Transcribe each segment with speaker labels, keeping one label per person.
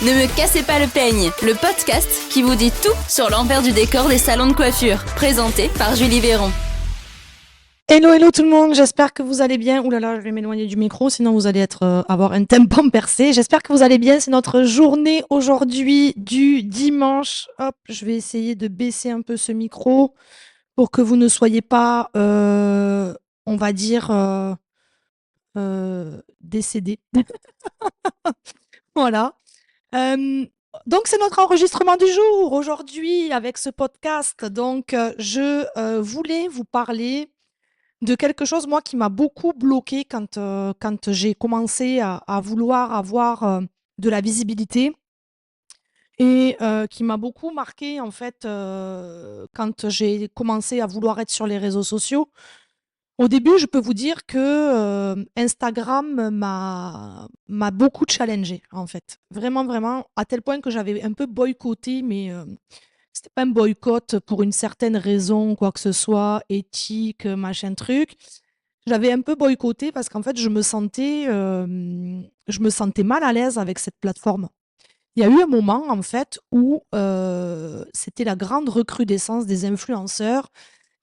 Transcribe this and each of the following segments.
Speaker 1: Ne me cassez pas le peigne, le podcast qui vous dit tout sur l'envers du décor des salons de coiffure, présenté par Julie Véron.
Speaker 2: Hello tout le monde, j'espère que vous allez bien. Ouh là là, je vais m'éloigner du micro, sinon vous allez avoir un tympan percé. J'espère que vous allez bien. C'est notre journée aujourd'hui du dimanche. Hop, je vais essayer de baisser un peu ce micro pour que vous ne soyez pas, on va dire, décédés. Voilà. Euh, donc, c'est notre enregistrement du jour aujourd'hui avec ce podcast. Donc, je voulais vous parler de quelque chose, moi, qui m'a beaucoup bloqué quand j'ai commencé à vouloir avoir de la visibilité et qui m'a beaucoup marqué, en fait, quand j'ai commencé à vouloir être sur les réseaux sociaux. Au début, je peux vous dire que Instagram m'a beaucoup challengée, en fait. Vraiment, vraiment, à tel point que j'avais un peu boycotté, mais c'était pas un boycott pour une certaine raison, quoi que ce soit, éthique, machin truc. J'avais un peu boycotté parce qu'en fait, je me sentais mal à l'aise avec cette plateforme. Il y a eu un moment, en fait, où c'était la grande recrudescence des influenceurs.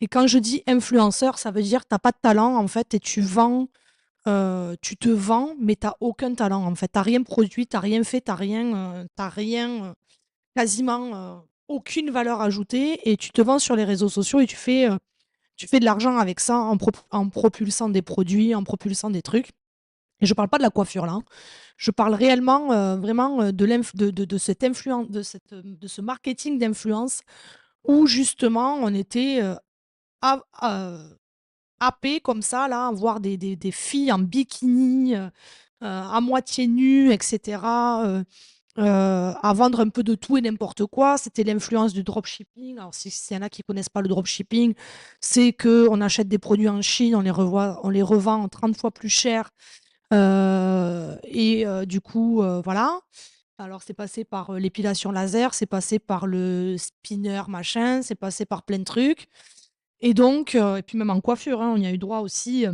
Speaker 2: Et quand je dis influenceur, ça veut dire tu as pas de talent, en fait, et tu te vends, mais tu aucun talent, en fait. Tu rien produit, tu rien fait, tu rien, quasiment aucune valeur ajoutée, et tu te vends sur les réseaux sociaux et tu fais de l'argent avec ça en propulsant des produits, en propulsant des trucs. Et je parle pas de la coiffure là, hein. Je parle réellement, vraiment, de cette de ce marketing d'influence où justement on était, ha happés comme ça là, à voir des filles en bikini, à moitié nues et cetera, à vendre un peu de tout et n'importe quoi. C'était l'influence du dropshipping. Alors si s'il y en a qui connaissent pas le dropshipping, c'est qu'on achète des produits en Chine, on les revend 30 fois plus cher. Du coup, voilà. Alors c'est passé par, l'épilation laser, c'est passé par le spinner machin, c'est passé par plein de trucs et puis même en coiffure, hein, on y a eu droit aussi,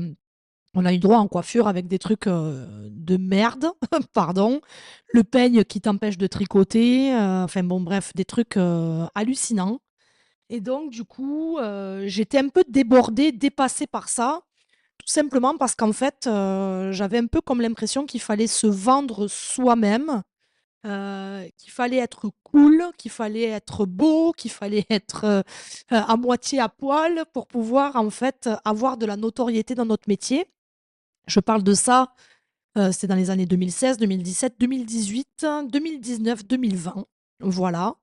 Speaker 2: on a eu droit en coiffure avec des trucs, de merde, pardon. Le peigne qui t'empêche de tricoter, enfin bon bref, des trucs, hallucinants. Et donc du coup, j'étais un peu débordée, dépassée par ça. Tout simplement parce qu'en fait, j'avais un peu comme l'impression qu'il fallait se vendre soi-même, qu'il fallait être cool, qu'il fallait être beau, qu'il fallait être, à moitié à poil pour pouvoir en fait, avoir de la notoriété dans notre métier. Je parle de ça, c'était dans les années 2016, 2017, 2018, 2019, 2020, voilà,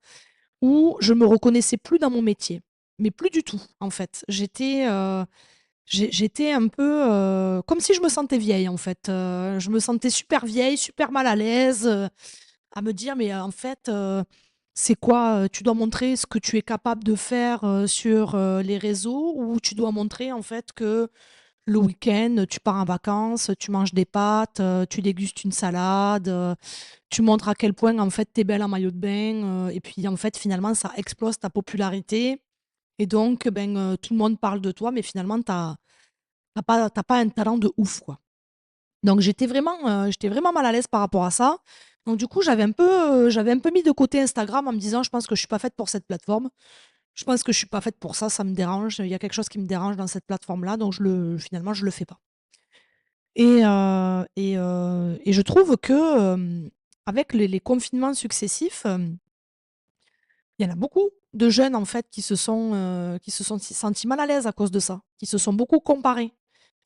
Speaker 2: où je me reconnaissais plus dans mon métier, mais plus du tout en fait. J'étais un peu, comme si je me sentais vieille, en fait, je me sentais super vieille, super mal à l'aise, à me dire: «Mais, en fait, c'est quoi, tu dois montrer ce que tu es capable de faire, sur, les réseaux ou tu dois montrer, en fait, que le week-end, tu pars en vacances, tu manges des pâtes, tu dégustes une salade, tu montres à quel point, en fait, tu es belle en maillot de bain», et puis, en fait, finalement, ça explose ta popularité et donc, ben, tout le monde parle de toi, mais finalement, tu pas un talent de ouf, quoi. Donc j'étais vraiment mal à l'aise par rapport à ça. Donc du coup, j'avais un peu mis de côté Instagram en me disant: «Je pense que je suis pas faite pour cette plateforme. Je pense que je suis pas faite pour ça, ça me dérange. Il y a quelque chose qui me dérange dans cette plateforme-là, donc finalement, je le fais pas». Et je trouve que, avec les confinements successifs, il y en a beaucoup de jeunes, en fait, qui se sont sentis mal à l'aise à cause de ça, qui se sont beaucoup comparés.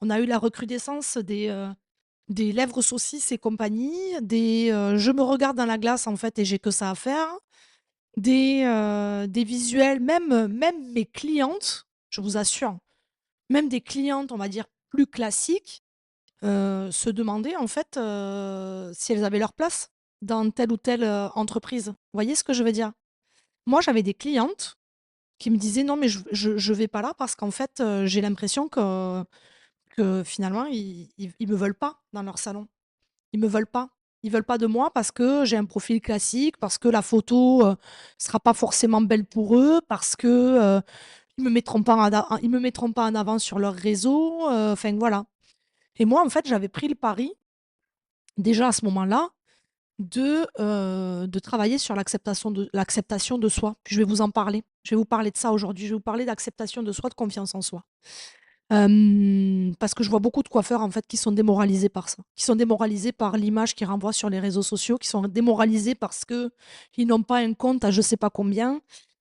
Speaker 2: On a eu la recrudescence des lèvres saucisses et compagnie, je me regarde dans la glace, en fait, et j'ai que ça à faire, des visuels, même mes clientes, je vous assure, même des clientes, on va dire, plus classiques, se demandaient, en fait, si elles avaient leur place dans telle ou telle, entreprise. Vous voyez ce que je veux dire? Moi, j'avais des clientes qui me disaient: «Non, mais je vais pas là parce qu'en fait, j'ai l'impression que finalement ils me veulent pas dans leur salon. Ils me veulent pas. Ils veulent pas de moi parce que j'ai un profil classique, parce que la photo, sera pas forcément belle pour eux, parce que, ils me mettront pas en avant sur leurs réseaux», enfin voilà. Et moi, en fait, j'avais pris le pari, déjà à ce moment-là, de travailler sur l'acceptation de soi. Puis je vais vous en parler. Je vais vous parler de ça aujourd'hui. Je vais vous parler d'acceptation de soi, de confiance en soi. Parce que je vois beaucoup de coiffeurs en fait qui sont démoralisés par ça, qui sont démoralisés par l'image qu'ils renvoient sur les réseaux sociaux, qui sont démoralisés parce que ils n'ont pas un compte à je sais pas combien,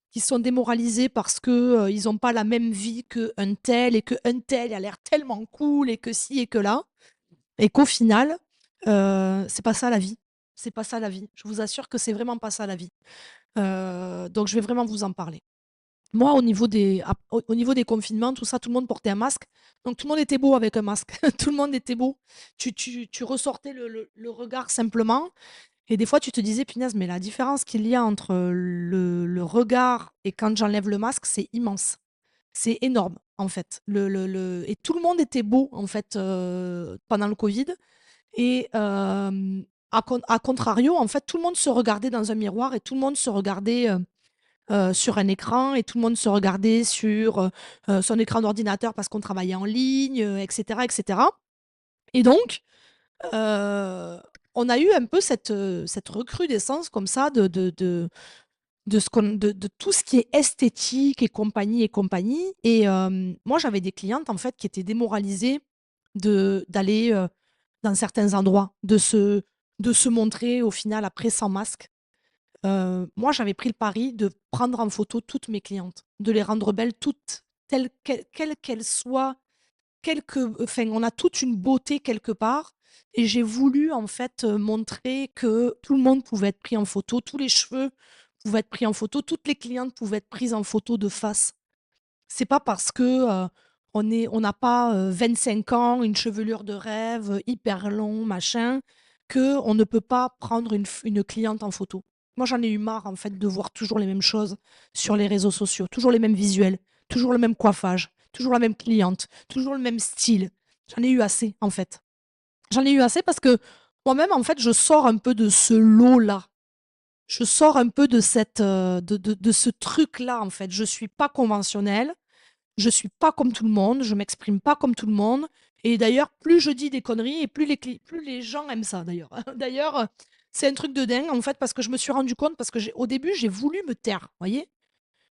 Speaker 2: qui sont démoralisés parce que ils n'ont pas la même vie qu'un tel et qu'un tel a l'air tellement cool et que ci et que là, et qu'au final, c'est pas ça la vie. C'est pas ça la vie. Je vous assure que c'est vraiment pas ça la vie. Donc je vais vraiment vous en parler. Moi, au niveau des confinements, tout ça, tout le monde portait un masque. Donc, tout le monde était beau avec un masque. Tout le monde était beau. Tu ressortais le regard simplement. Et des fois, tu te disais, punaise, mais la différence qu'il y a entre le regard et quand j'enlève le masque, c'est immense. C'est énorme, en fait. Et tout le monde était beau, en fait, pendant le Covid. Et à contrario, en fait, tout le monde se regardait dans un miroir et tout le monde se regardait. Sur un écran et tout le monde se regardait sur son écran d'ordinateur parce qu'on travaillait en ligne, etc., etc. Et cetera. Et donc, on a eu un peu cette recrudescence comme ça de tout ce qui est esthétique et compagnie et compagnie. Et moi, j'avais des clientes en fait qui étaient démoralisées d'aller dans certains endroits, de se montrer au final après sans masque. Moi, j'avais pris le pari de prendre en photo toutes mes clientes, de les rendre belles toutes, quelles qu'elles soient, enfin, on a toute une beauté quelque part. Et j'ai voulu en fait montrer que tout le monde pouvait être pris en photo, tous les cheveux pouvaient être pris en photo, toutes les clientes pouvaient être prises en photo de face. C'est pas parce que on n'a pas 25 ans, une chevelure de rêve, hyper long, machin, que on ne peut pas prendre une cliente en photo. Moi, j'en ai eu marre, en fait, de voir toujours les mêmes choses sur les réseaux sociaux, toujours les mêmes visuels, toujours le même coiffage, toujours la même cliente, toujours le même style. J'en ai eu assez, en fait. J'en ai eu assez parce que moi-même, en fait, je sors un peu de ce lot-là. Je sors un peu de de ce truc-là, en fait. Je suis pas conventionnelle. Je suis pas comme tout le monde, je m'exprime pas comme tout le monde. Et d'ailleurs, plus je dis des conneries et plus les gens aiment ça, d'ailleurs. D'ailleurs, c'est un truc de dingue, en fait, parce que je me suis rendu compte, parce que au début, j'ai voulu me taire, voyez.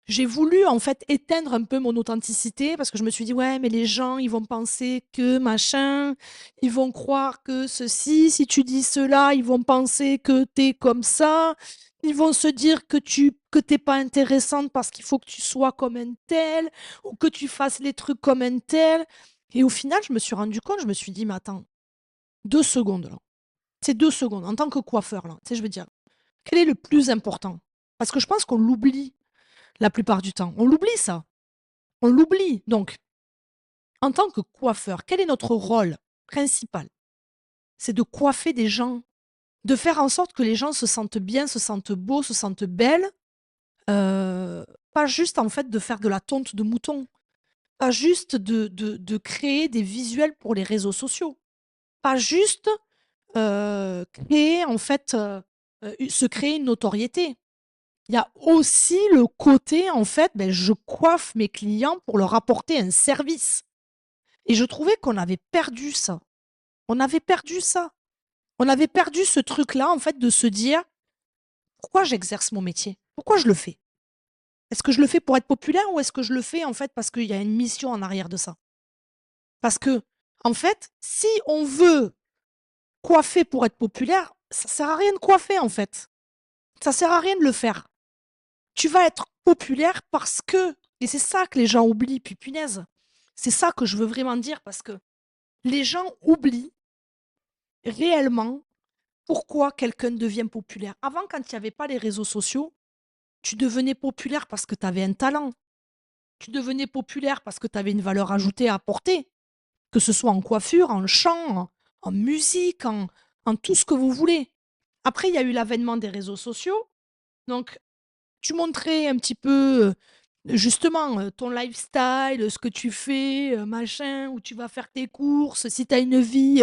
Speaker 2: J'ai voulu, en fait, éteindre un peu mon authenticité, parce que je me suis dit, ouais, mais les gens, ils vont penser que machin, ils vont croire que ceci, si tu dis cela, ils vont penser que t'es comme ça, ils vont se dire que t'es pas intéressante parce qu'il faut que tu sois comme un tel, ou que tu fasses les trucs comme un tel. Et au final, je me suis rendu compte, je me suis dit, mais attends, 2 secondes là. C'est 2 secondes en tant que coiffeur là. Tu sais, je veux dire, quel est le plus important? Parce que je pense qu'on l'oublie la plupart du temps. On l'oublie ça. On l'oublie. Donc, en tant que coiffeur, quel est notre rôle principal? C'est de coiffer des gens, de faire en sorte que les gens se sentent bien, se sentent beaux, se sentent belles. Pas juste en fait de faire de la tonte de mouton. Pas juste de créer des visuels pour les réseaux sociaux. Pas juste créer en fait, se créer une notoriété. Il y a aussi le côté, en fait, ben, je coiffe mes clients pour leur apporter un service. Et je trouvais qu'on avait perdu ça. On avait perdu ça. On avait perdu ce truc-là, en fait, de se dire pourquoi j'exerce mon métier? Pourquoi je le fais? Est-ce que je le fais pour être populaire ou est-ce que je le fais, en fait, parce qu'il y a une mission en arrière de ça? Parce que, en fait, si on veut coiffer pour être populaire, ça sert à rien de coiffer, en fait. Ça sert à rien de le faire. Tu vas être populaire parce que, et c'est ça que les gens oublient, puis punaise, c'est ça que je veux vraiment dire parce que les gens oublient réellement pourquoi quelqu'un devient populaire. Avant, quand il n'y avait pas les réseaux sociaux, tu devenais populaire parce que tu avais un talent. Tu devenais populaire parce que tu avais une valeur ajoutée à apporter, que ce soit en coiffure, en chant, en musique, en tout ce que vous voulez. Après, il y a eu l'avènement des réseaux sociaux. Donc, tu montrais un petit peu, justement, ton lifestyle, ce que tu fais, machin, où tu vas faire tes courses, si tu as une vie,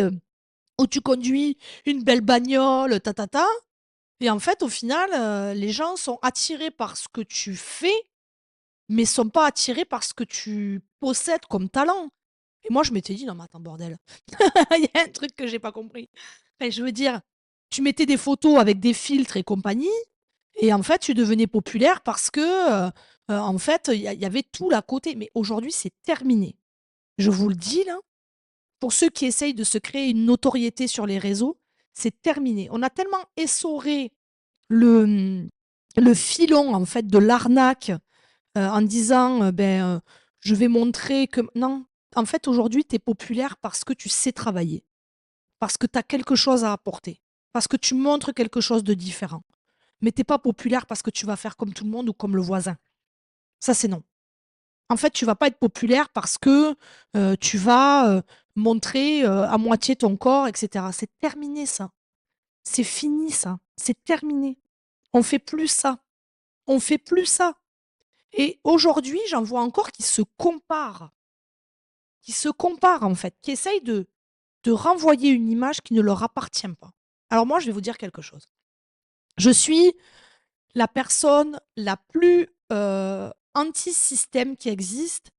Speaker 2: où tu conduis une belle bagnole, ta ta ta. Et en fait, au final, les gens sont attirés par ce que tu fais, mais sont pas attirés par ce que tu possèdes comme talent. Et moi, je m'étais dit: «Non mais attends bordel, il y a un truc que j'ai pas compris». Enfin, je veux dire, Tu mettais des photos avec des filtres et compagnie, et en fait, tu devenais populaire parce que, en fait, il y avait tout à côté. Mais aujourd'hui, c'est terminé. Je vous le dis là, pour ceux qui essayent de se créer une notoriété sur les réseaux, c'est terminé. On a tellement essoré le, le filon en fait de l'arnaque, en disant, je vais montrer que non, en fait, aujourd'hui, tu es populaire parce que tu sais travailler, parce que tu as quelque chose à apporter, parce que tu montres quelque chose de différent. Mais tu pas populaire parce que tu vas faire comme tout le monde ou comme le voisin. Ça, c'est non. En fait, tu vas pas être populaire parce que, tu vas, montrer, à moitié ton corps et cetera. C'est terminé ça. C'est fini ça. C'est terminé. On fait plus ça. On fait plus ça. Et aujourd'hui, j'en vois encore qui se comparent en fait, qui essayent de renvoyer une image qui ne leur appartient pas. Alors moi, je vais vous dire quelque chose. Je suis la personne la plus, anti-système qui existe,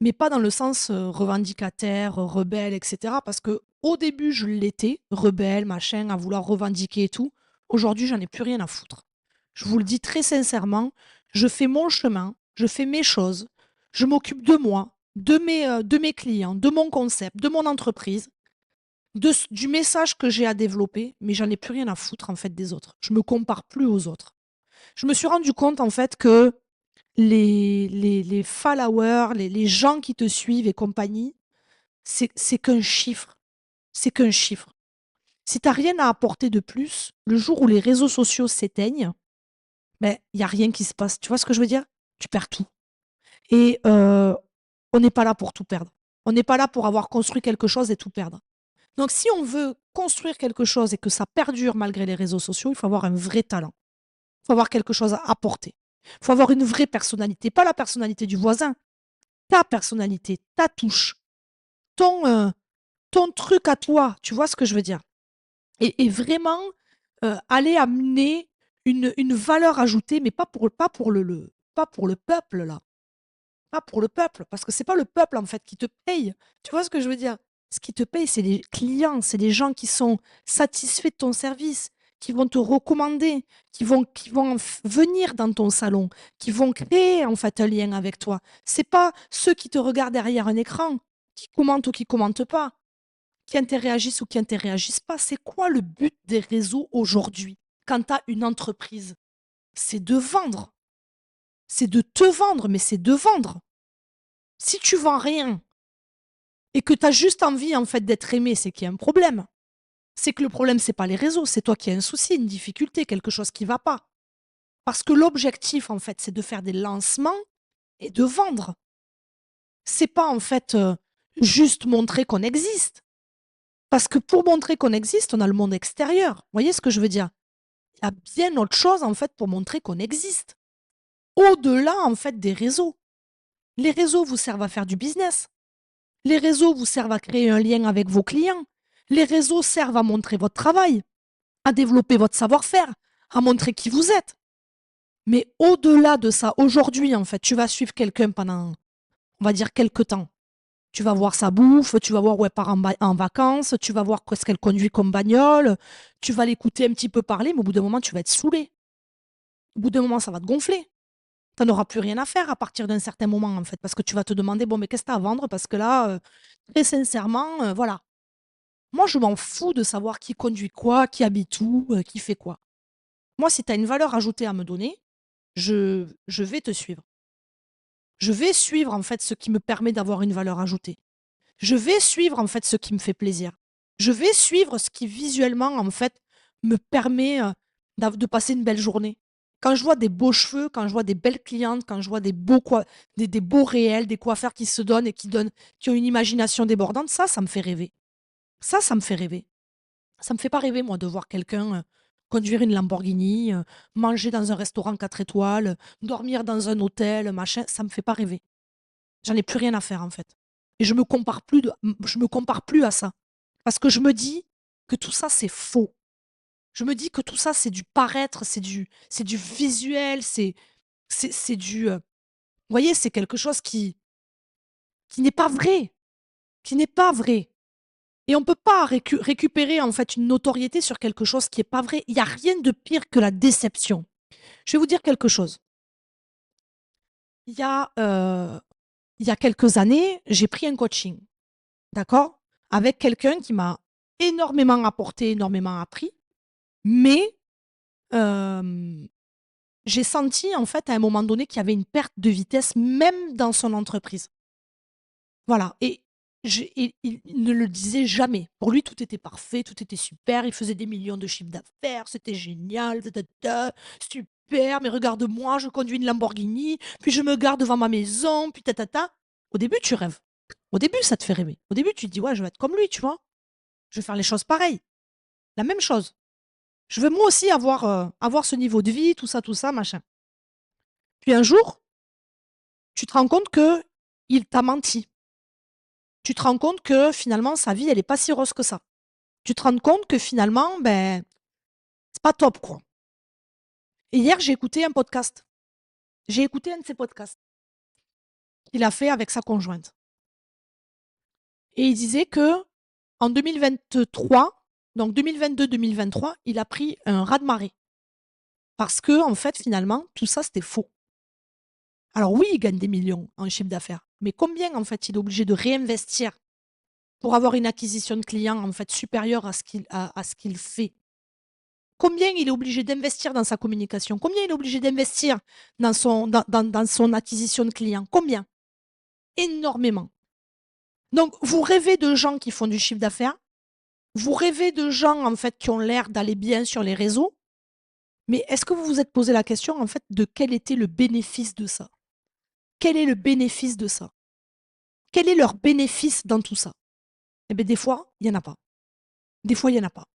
Speaker 2: mais pas dans le sens, revendicateur, rebelle et cetera, parce qu'au début, je l'étais, rebelle, machin, à vouloir revendiquer et tout. Aujourd'hui, j'en ai plus rien à foutre. Je vous le dis très sincèrement, je fais mon chemin, je fais mes choses, je m'occupe de moi, de mes clients, de mon concept, de mon entreprise, du message que j'ai à développer, mais j'en ai plus rien à foutre, en fait, des autres. Je me compare plus aux autres. Je me suis rendu compte, en fait, que les followers, les gens qui te suivent et compagnie, c'est qu'un chiffre. C'est qu'un chiffre. Si tu as rien à apporter de plus, le jour où les réseaux sociaux s'éteignent, ben, il y a rien qui se passe. Tu vois ce que je veux dire? Tu perds tout. Et on n'est pas là pour tout perdre. On n'est pas là pour avoir construit quelque chose et tout perdre. Donc si on veut construire quelque chose et que ça perdure malgré les réseaux sociaux, il faut avoir un vrai talent. Il faut avoir quelque chose à apporter. Il faut avoir une vraie personnalité, pas la personnalité du voisin, ta personnalité, ta touche, ton, ton truc à toi. Tu vois ce que je veux dire? Et vraiment, aller amener une valeur ajoutée, mais pas pour le peuple, là. Pas pour le peuple, parce que c'est pas le peuple, en fait, qui te paye. Tu vois ce que je veux dire? Ce qui te paye, c'est les clients, c'est les gens qui sont satisfaits de ton service, qui vont te recommander, qui vont venir dans ton salon, qui vont créer, en fait, un lien avec toi. C'est pas ceux qui te regardent derrière un écran, qui commentent ou qui commentent pas, qui interagissent ou qui interagissent pas. C'est quoi le but des réseaux aujourd'hui quand tu as une entreprise? C'est de vendre. C'est de te vendre, mais c'est de vendre. Si tu vends rien et que tu as juste envie, en fait, d'être aimé, c'est qu'il y a un problème. C'est que le problème, c'est pas les réseaux, c'est toi qui as un souci, une difficulté, quelque chose qui va pas. Parce que l'objectif, en fait, c'est de faire des lancements et de vendre. C'est pas, en fait, juste montrer qu'on existe. Parce que pour montrer qu'on existe, on a le monde extérieur. Vous voyez ce que je veux dire? Il y a bien autre chose, en fait, pour montrer qu'on existe. Au-delà, en fait, des réseaux. Les réseaux vous servent à faire du business. Les réseaux vous servent à créer un lien avec vos clients. Les réseaux servent à montrer votre travail, à développer votre savoir-faire, à montrer qui vous êtes. Mais au-delà de ça, aujourd'hui, en fait, tu vas suivre quelqu'un pendant, on va dire, quelques temps. Tu vas voir sa bouffe, tu vas voir où elle part en vacances, tu vas voir ce qu'elle conduit comme bagnole, tu vas l'écouter un petit peu parler, mais au bout d'un moment, tu vas être saoulé. Au bout d'un moment, ça va te gonfler. Tu n'auras plus rien à faire à partir d'un certain moment, en fait, parce que tu vas te demander, bon, mais qu'est-ce que tu as à vendre? Parce que là, très sincèrement, voilà. Moi, je m'en fous de savoir qui conduit quoi, qui habite où, qui fait quoi. Moi, si tu as une valeur ajoutée à me donner, je vais te suivre. Je vais suivre, en fait, ce qui me permet d'avoir une valeur ajoutée. Je vais suivre, en fait, ce qui me fait plaisir. Je vais suivre ce qui, visuellement, en fait, me permet, de passer une belle journée. Quand je vois des beaux cheveux, quand je vois des belles clientes, quand je vois des beaux réels, des coiffeurs qui se donnent et qui ont une imagination débordante, ça me fait rêver. Ça me fait rêver. Ça me fait pas rêver, moi, de voir quelqu'un, conduire une Lamborghini, manger dans un restaurant 4 étoiles, dormir dans un hôtel, machin, ça me fait pas rêver. J'en ai plus rien à faire, en fait. Et je me compare plus à ça. Parce que je me dis que tout ça, c'est faux. Je me dis que tout ça, c'est du paraître, c'est du visuel, c'est du, vous voyez, c'est quelque chose qui n'est pas vrai, qui n'est pas vrai. Et on ne peut pas récupérer en fait une notoriété sur quelque chose qui n'est pas vrai. Il n'y a rien de pire que la déception. Je vais vous dire quelque chose. Il y a, il y a quelques années, j'ai pris un coaching, d'accord? Avec quelqu'un qui m'a énormément apporté, énormément appris, mais j'ai senti en fait à un moment donné qu'il y avait une perte de vitesse même dans son entreprise. Voilà, et il ne le disait jamais. Pour lui, tout était parfait, tout était super, il faisait des millions de chiffres d'affaires, c'était génial, super, mais regarde-moi, je conduis une Lamborghini, puis je me gare devant ma maison, puis ta. Au début, tu rêves. Au début, ça te fait rêver. Au début, tu te dis: «Ouais, je vais être comme lui», tu vois? Je vais faire les choses pareilles, la même chose. Je veux moi aussi avoir ce niveau de vie, tout ça, machin. Puis un jour, tu te rends compte que il t'a menti. Tu te rends compte que finalement, sa vie, elle est pas si rose que ça. Tu te rends compte que finalement, ben, c'est pas top, quoi. Et hier, j'ai écouté un podcast. J'ai écouté un de ses podcasts qu'il a fait avec sa conjointe. Et il disait que en 2023, donc 2022-2023, il a pris un raz-de-marée. Parce que, en fait, finalement, tout ça, c'était faux. Alors oui, il gagne des millions en chiffre d'affaires, mais combien, en fait, il est obligé de réinvestir pour avoir une acquisition de clients, en fait, supérieure à ce qu'il fait? Combien il est obligé d'investir dans sa communication? Combien il est obligé d'investir dans son acquisition de clients? Combien? Énormément. Donc, vous rêvez de gens qui font du chiffre d'affaires, vous rêvez de gens, en fait, qui ont l'air d'aller bien sur les réseaux, mais est-ce que vous vous êtes posé la question, en fait, de quel était le bénéfice de ça? Quel est le bénéfice de ça? Quel est leur bénéfice dans tout ça? Eh bien, des fois, il n'y en a pas. Des fois, il n'y en a pas.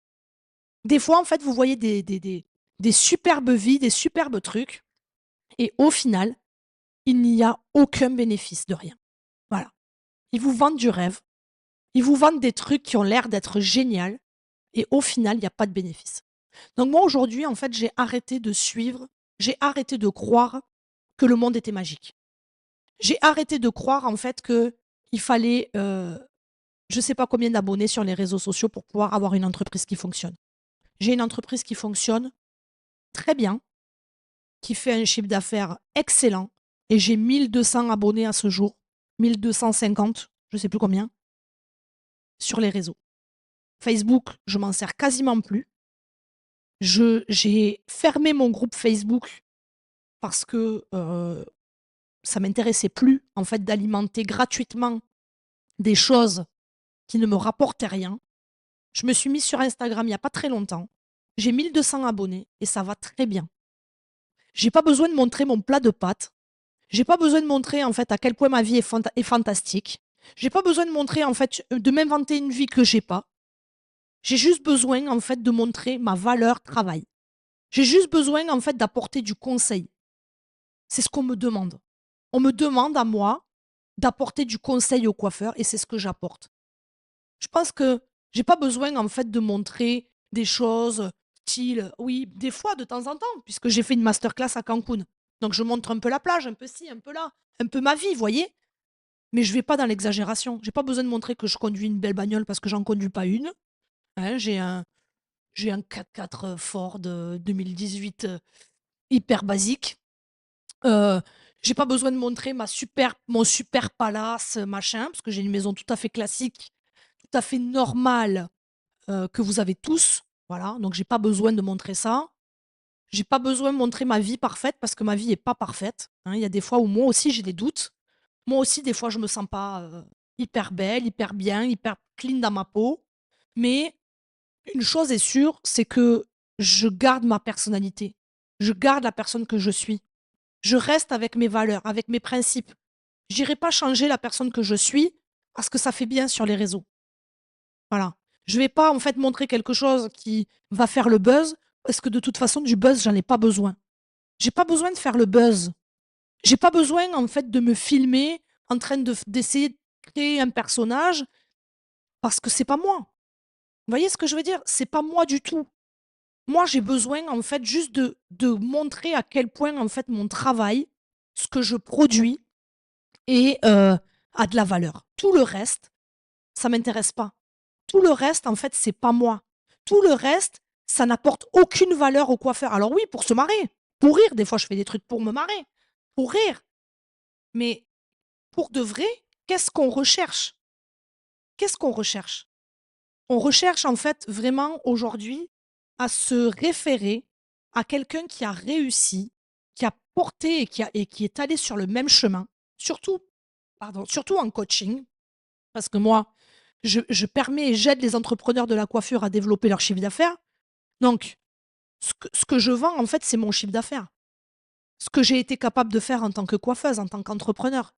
Speaker 2: Des fois, en fait, vous voyez des superbes vies, des superbes trucs, et au final, il n'y a aucun bénéfice de rien. Voilà. Ils vous vendent du rêve, ils vous vendent des trucs qui ont l'air d'être génial, et au final, il n'y a pas de bénéfice. Donc moi, aujourd'hui, en fait, j'ai arrêté de suivre, j'ai arrêté de croire que le monde était magique. J'ai arrêté de croire, en fait, qu'il fallait, je ne sais pas combien d'abonnés sur les réseaux sociaux pour pouvoir avoir une entreprise qui fonctionne. J'ai une entreprise qui fonctionne très bien, qui fait un chiffre d'affaires excellent, et j'ai 1200 abonnés à ce jour, 1250, je ne sais plus combien, sur les réseaux. Facebook, je m'en sers quasiment plus. J'ai fermé mon groupe Facebook parce que ça m'intéressait plus, en fait, d'alimenter gratuitement des choses qui ne me rapportaient rien. Je me suis mise sur Instagram il n'y a pas très longtemps. J'ai 1200 abonnés et ça va très bien. J'ai pas besoin de montrer mon plat de pâtes. J'ai pas besoin de montrer, en fait, à quel point ma vie est fantastique. J'ai pas besoin de montrer, en fait, de m'inventer une vie que j'ai pas. J'ai juste besoin, en fait, de montrer ma valeur travail. J'ai juste besoin, en fait, d'apporter du conseil. C'est ce qu'on me demande. On me demande à moi d'apporter du conseil aux coiffeurs et c'est ce que j'apporte. Je pense que j'ai pas besoin, en fait, de montrer des choses style, oui, des fois, de temps en temps, puisque j'ai fait une masterclass à Cancun. Donc je montre un peu la plage, un peu ci, un peu là, un peu ma vie, vous voyez? Mais je vais pas dans l'exagération. J'ai pas besoin de montrer que je conduis une belle bagnole parce que j'en conduis pas une. Hein, j'ai un 4x4 Ford 2018 hyper basique. J'ai pas besoin de montrer mon super palace, machin, parce que j'ai une maison tout à fait classique, tout à fait normale, que vous avez tous. Voilà, donc j'ai pas besoin de montrer ça. J'ai pas besoin de montrer ma vie parfaite parce que ma vie est pas parfaite, hein. Il y a des fois où moi aussi j'ai des doutes. Moi aussi, des fois, je me sens pas, hyper belle, hyper bien, hyper clean dans ma peau. Mais une chose est sûre, c'est que je garde ma personnalité. Je garde la personne que je suis. Je reste avec mes valeurs, avec mes principes. J'irai pas changer la personne que je suis parce que ça fait bien sur les réseaux. Voilà. Je vais pas, en fait, montrer quelque chose qui va faire le buzz parce que de toute façon, du buzz, j'en ai pas besoin. J'ai pas besoin de faire le buzz. J'ai pas besoin, en fait, de me filmer en train d'essayer de créer un personnage parce que c'est pas moi. Vous voyez ce que je veux dire? C'est pas moi du tout. Moi, j'ai besoin, en fait, juste de montrer à quel point, en fait, mon travail, ce que je produis a de la valeur. Tout le reste, ça m'intéresse pas. Tout le reste, en fait, c'est pas moi. Tout le reste, ça n'apporte aucune valeur au coiffeur. Alors oui, pour se marrer, pour rire, des fois je fais des trucs pour me marrer, pour rire. Mais pour de vrai, qu'est-ce qu'on recherche? Qu'est-ce qu'on recherche? On recherche en fait vraiment aujourd'hui à se référer à quelqu'un qui a réussi, qui a porté et qui est allé sur le même chemin, surtout, pardon, surtout en coaching, parce que moi, je permets et j'aide les entrepreneurs de la coiffure à développer leur chiffre d'affaires. Donc, ce que je vends, en fait, c'est mon chiffre d'affaires. Ce que j'ai été capable de faire en tant que coiffeuse, en tant qu'entrepreneur.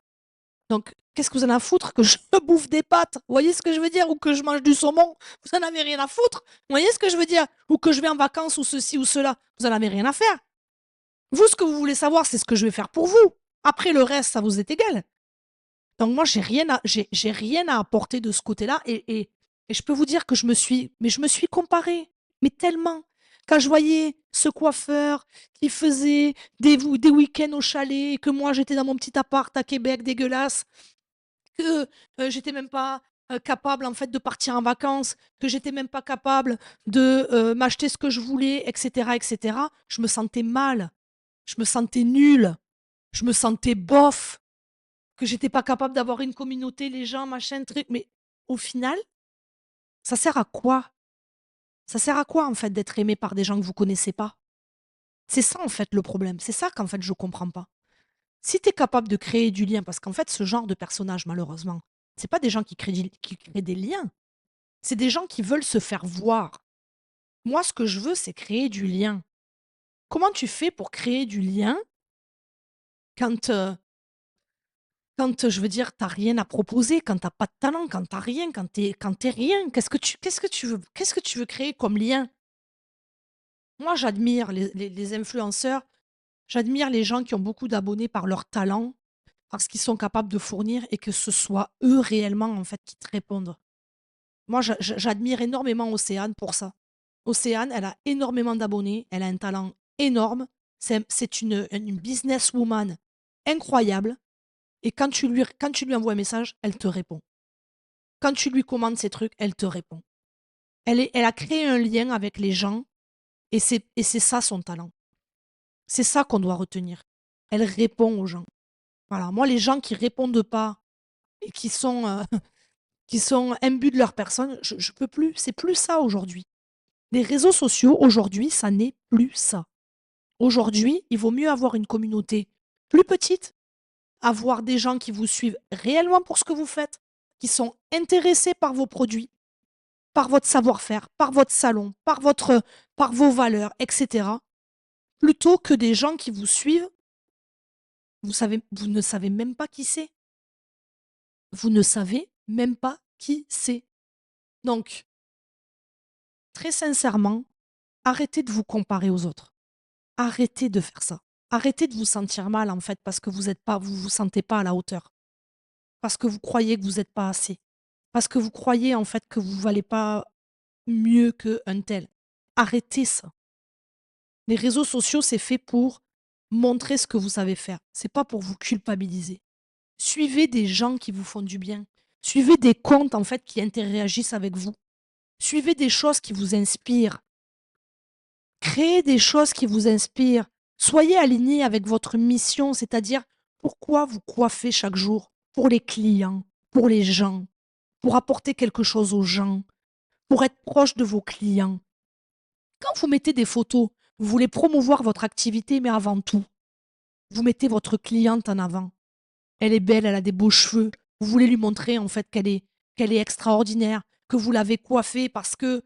Speaker 2: Donc, qu'est-ce que vous en avez à foutre que je bouffe des pâtes? Vous voyez ce que je veux dire? Ou que je mange du saumon? Vous en avez rien à foutre? Vous voyez ce que je veux dire? Ou que je vais en vacances ou ceci ou cela? Vous en avez rien à faire. Vous, ce que vous voulez savoir, c'est ce que je vais faire pour vous. Après, le reste, ça vous est égal. Donc, moi, j'ai rien à apporter de ce côté-là. Et je peux vous dire que je me suis comparée. Mais tellement. Quand je voyais ce coiffeur qui faisait des week-ends au chalet et que moi, j'étais dans mon petit appart à Québec dégueulasse, que, j'étais même pas, capable en fait de partir en vacances, que j'étais même pas capable de, m'acheter ce que je voulais et cetera. Je me sentais mal, je me sentais nulle, je me sentais bof, que j'étais pas capable d'avoir une communauté, les gens, machin, truc. Mais au final, ça sert à quoi? Ça sert à quoi en fait d'être aimé par des gens que vous connaissez pas? C'est ça en fait le problème, c'est ça qu'en fait je comprends pas. Si tu es capable de créer du lien, parce qu'en fait ce genre de personnage malheureusement, c'est pas des gens qui créent des liens. C'est des gens qui veulent se faire voir. Moi, ce que je veux, c'est créer du lien. Comment tu fais pour créer du lien quand, je veux dire, tu rien à proposer, quand tu pas de talent, quand tu rien, quand tu rien? Qu'est-ce que tu veux créer comme lien? Moi, j'admire les influenceurs, j'admire les gens qui ont beaucoup d'abonnés par leur talent, parce qu'ils sont capables de fournir et que ce soit eux réellement, en fait, qui te répondent. Moi, j'admire énormément Océane pour ça. Océane, elle a énormément d'abonnés, elle a un talent énorme. C'est une businesswoman incroyable. Et quand tu lui envoies un message, elle te répond. Quand tu lui commandes ces trucs, elle te répond. Elle a créé un lien avec les gens et c'est ça son talent. C'est ça qu'on doit retenir. Elle répond aux gens. Voilà. Moi, les gens qui répondent pas et qui sont imbus de leur personne, je peux plus. C'est plus ça aujourd'hui. Les réseaux sociaux, aujourd'hui, ça n'est plus ça. Aujourd'hui, il vaut mieux avoir une communauté plus petite, avoir des gens qui vous suivent réellement pour ce que vous faites, qui sont intéressés par vos produits, par votre savoir-faire, par votre salon, par vos valeurs, etc. Plutôt que des gens qui vous suivent, vous ne savez même pas qui c'est. Vous ne savez même pas qui c'est. Donc, très sincèrement, arrêtez de vous comparer aux autres. Arrêtez de faire ça. Arrêtez de vous sentir mal en fait parce que vous vous sentez pas à la hauteur. Parce que vous croyez que vous êtes pas assez. Parce que vous croyez en fait que vous valez pas mieux qu'un tel. Arrêtez ça. Les réseaux sociaux, c'est fait pour montrer ce que vous savez faire. C'est pas pour vous culpabiliser. Suivez des gens qui vous font du bien. Suivez des comptes en fait qui interagissent avec vous. Suivez des choses qui vous inspirent. Créez des choses qui vous inspirent. Soyez aligné avec votre mission, c'est-à-dire pourquoi vous coiffez chaque jour pour les clients, pour les gens, pour apporter quelque chose aux gens, pour être proche de vos clients. Quand vous mettez des photos, vous voulez promouvoir votre activité, mais avant tout, vous mettez votre cliente en avant. Elle est belle, elle a des beaux cheveux. Vous voulez lui montrer en fait qu'elle est extraordinaire, que vous l'avez coiffée parce que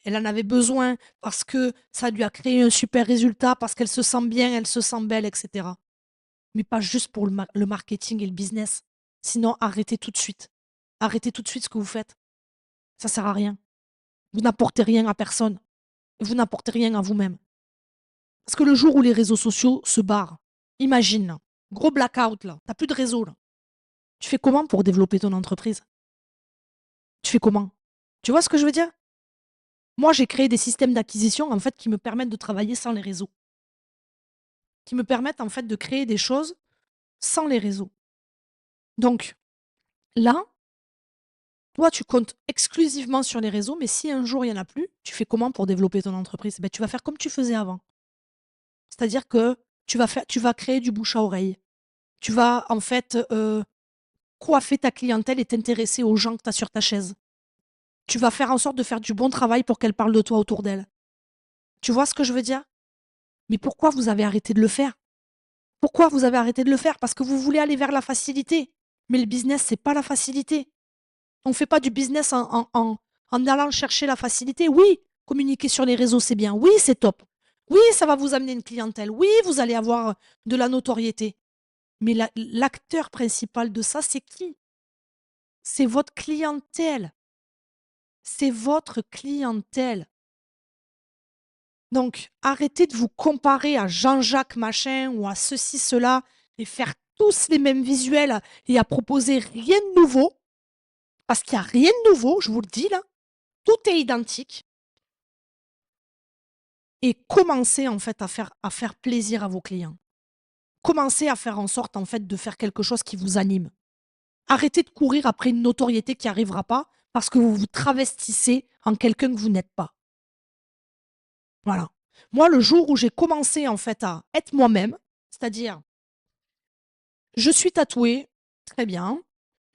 Speaker 2: elle en avait besoin, parce que ça lui a créé un super résultat, parce qu'elle se sent bien, elle se sent belle, etc. Mais pas juste pour le marketing et le business. Sinon, arrêtez tout de suite. Arrêtez tout de suite ce que vous faites. Ça sert à rien. Vous n'apportez rien à personne. Vous n'apportez rien à vous-même. Parce que le jour où les réseaux sociaux se barrent, imagine, là, gros blackout, là, t'as plus de réseau, là. Tu fais comment pour développer ton entreprise? Tu fais comment? Tu vois ce que je veux dire? Moi, j'ai créé des systèmes d'acquisition, en fait, qui me permettent de travailler sans les réseaux. Qui me permettent, en fait, de créer des choses sans les réseaux. Donc, là, Toi, tu comptes exclusivement sur les réseaux, mais si un jour il n'y en a plus, tu fais comment pour développer ton entreprise? Ben, tu vas faire comme tu faisais avant. C'est-à-dire que tu vas créer du bouche à oreille. Tu vas en fait coiffer ta clientèle et t'intéresser aux gens que tu as sur ta chaise. Tu vas faire en sorte de faire du bon travail pour qu'elle parle de toi autour d'elle. Tu vois ce que je veux dire? Mais pourquoi vous avez arrêté de le faire? Pourquoi vous avez arrêté de le faire? Parce que vous voulez aller vers la facilité. Mais le business, c'est pas la facilité. On ne fait pas du business en allant chercher la facilité. Oui, communiquer sur les réseaux, c'est bien. Oui, c'est top. Oui, ça va vous amener une clientèle. Oui, vous allez avoir de la notoriété. Mais l'acteur principal de ça, c'est qui? C'est votre clientèle. C'est votre clientèle. Donc, arrêtez de vous comparer à Jean-Jacques machin ou à ceci, cela, et faire tous les mêmes visuels et à proposer rien de nouveau. Parce qu'il n'y a rien de nouveau, je vous le dis là. Tout est identique. Et commencez en fait à faire plaisir à vos clients. Commencez à faire en sorte en fait de faire quelque chose qui vous anime. Arrêtez de courir après une notoriété qui n'arrivera pas parce que vous vous travestissez en quelqu'un que vous n'êtes pas. Voilà. Moi, le jour où j'ai commencé en fait à être moi-même, c'est-à-dire je suis tatouée, très bien,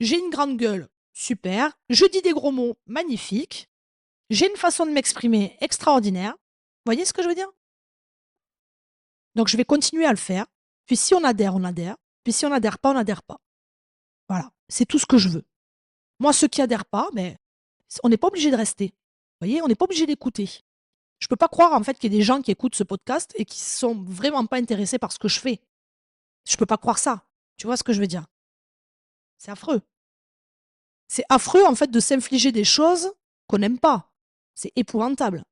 Speaker 2: j'ai une grande gueule, super, je dis des gros mots, magnifique, j'ai une façon de m'exprimer extraordinaire. Vous voyez ce que je veux dire? Donc je vais continuer à le faire. Puis si on adhère, on adhère. Puis si on n'adhère pas, on n'adhère pas. Voilà, c'est tout ce que je veux. Moi, ceux qui adhèrent pas, mais on n'est pas obligé de rester. Vous voyez, on n'est pas obligé d'écouter. Je peux pas croire en fait qu'il y ait des gens qui écoutent ce podcast et qui sont vraiment pas intéressés par ce que je fais. Je peux pas croire ça. Tu vois ce que je veux dire? C'est affreux. C'est affreux en fait de s'infliger des choses qu'on n'aime pas. C'est épouvantable.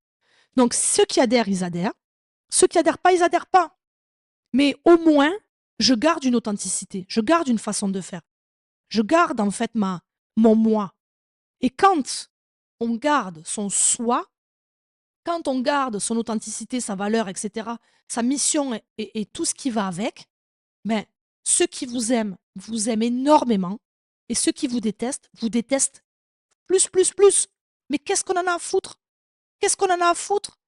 Speaker 2: Donc ceux qui adhèrent, ils adhèrent. Ceux qui adhèrent pas, ils adhèrent pas. Mais au moins, je garde une authenticité. Je garde une façon de faire. Je garde en fait mon moi. Et quand on garde son soi, quand on garde son authenticité, sa valeur, etc., sa mission et tout ce qui va avec, ben, ceux qui vous aiment énormément. Et ceux qui vous détestent plus, plus, plus. Mais qu'est-ce qu'on en a à foutre? Qu'est-ce qu'on en a à foutre?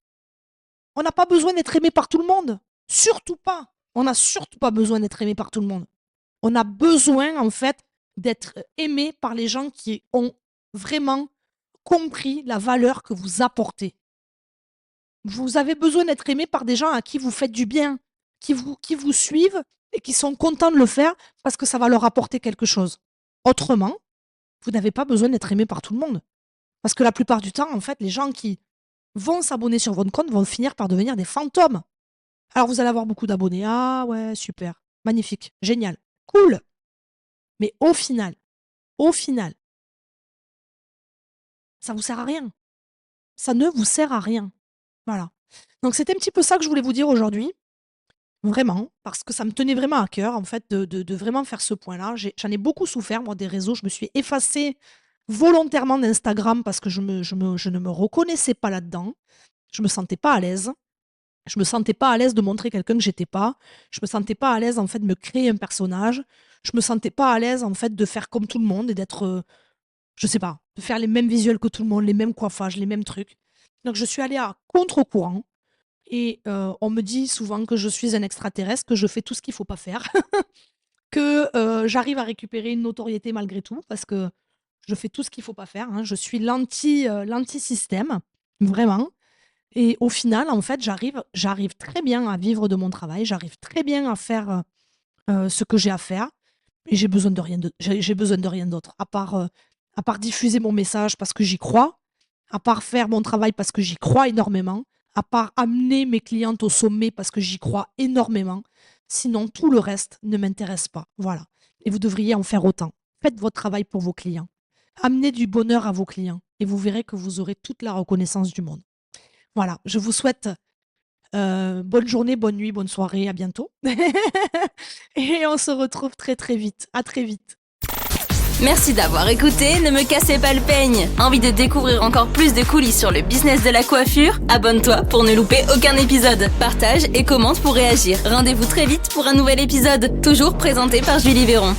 Speaker 2: On n'a pas besoin d'être aimé par tout le monde. Surtout pas. On n'a surtout pas besoin d'être aimé par tout le monde. On a besoin, en fait, d'être aimé par les gens qui ont vraiment compris la valeur que vous apportez. Vous avez besoin d'être aimé par des gens à qui vous faites du bien, qui vous suivent et qui sont contents de le faire parce que ça va leur apporter quelque chose. Autrement, vous n'avez pas besoin d'être aimé par tout le monde. Parce que la plupart du temps, en fait, les gens qui vont s'abonner sur votre compte vont finir par devenir des fantômes. Alors, vous allez avoir beaucoup d'abonnés. Ah ouais, super, magnifique, génial, cool. Mais au final, ça ne vous sert à rien. Ça ne vous sert à rien. Voilà. Donc, c'était un petit peu ça que je voulais vous dire aujourd'hui. Vraiment, parce que ça me tenait vraiment à cœur, en fait, de vraiment faire ce point-là. J'en ai beaucoup souffert, moi, des réseaux. Je me suis effacée volontairement d'Instagram parce que je ne me reconnaissais pas là-dedans. Je me sentais pas à l'aise. Je me sentais pas à l'aise de montrer quelqu'un que j'étais pas. Je me sentais pas à l'aise, en fait, de me créer un personnage. Je me sentais pas à l'aise, en fait, de faire comme tout le monde et d'être, je sais pas, de faire les mêmes visuels que tout le monde, les mêmes coiffages, les mêmes trucs. Donc, je suis allée à contre-courant. Et on me dit souvent que je suis un extraterrestre, que je fais tout ce qu'il faut pas faire, que j'arrive à récupérer une notoriété malgré tout, parce que je fais tout ce qu'il faut pas faire, hein. Je suis l'anti-système, vraiment. Et au final, en fait, j'arrive très bien à vivre de mon travail, j'arrive très bien à faire ce que j'ai à faire, et j'ai besoin de rien d'autre, à part diffuser mon message parce que j'y crois, à part faire mon travail parce que j'y crois énormément, à part amener mes clientes au sommet parce que j'y crois énormément. Sinon, tout le reste ne m'intéresse pas. Voilà. Et vous devriez en faire autant. Faites votre travail pour vos clients. Amenez du bonheur à vos clients et vous verrez que vous aurez toute la reconnaissance du monde. Voilà. Je vous souhaite bonne journée, bonne nuit, bonne soirée. À bientôt. Et on se retrouve très très vite. À très vite.
Speaker 1: Merci d'avoir écouté, ne me cassez pas le peigne. Envie de découvrir encore plus de coulisses sur le business de la coiffure? Abonne-toi pour ne louper aucun épisode. Partage et commente pour réagir. Rendez-vous très vite pour un nouvel épisode, toujours présenté par Julie Véron.